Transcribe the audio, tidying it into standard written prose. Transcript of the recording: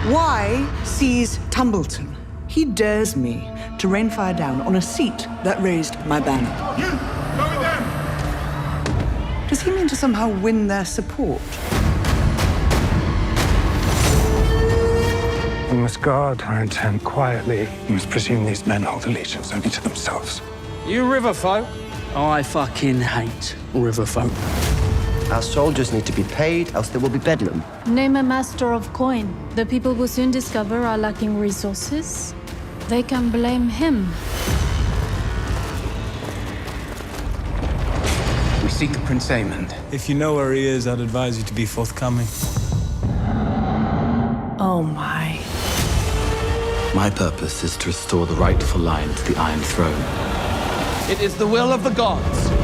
Why seize Tumbleton? He dares me to rain fire down on a seat that raised my banner. You! Go with them! Does he mean to somehow win their support? We must guard our intent quietly. We must presume these men hold allegiance only to themselves. You river folk? I fucking hate river folk. Our soldiers need to be paid, else there will be bedlam. Name a master of coin. The people will soon discover are lacking resources. They can blame him. We seek Prince Aemond. If you know where he is, I'd advise you to be forthcoming. Oh my. My purpose is to restore the rightful line to the Iron Throne. It is the will of the gods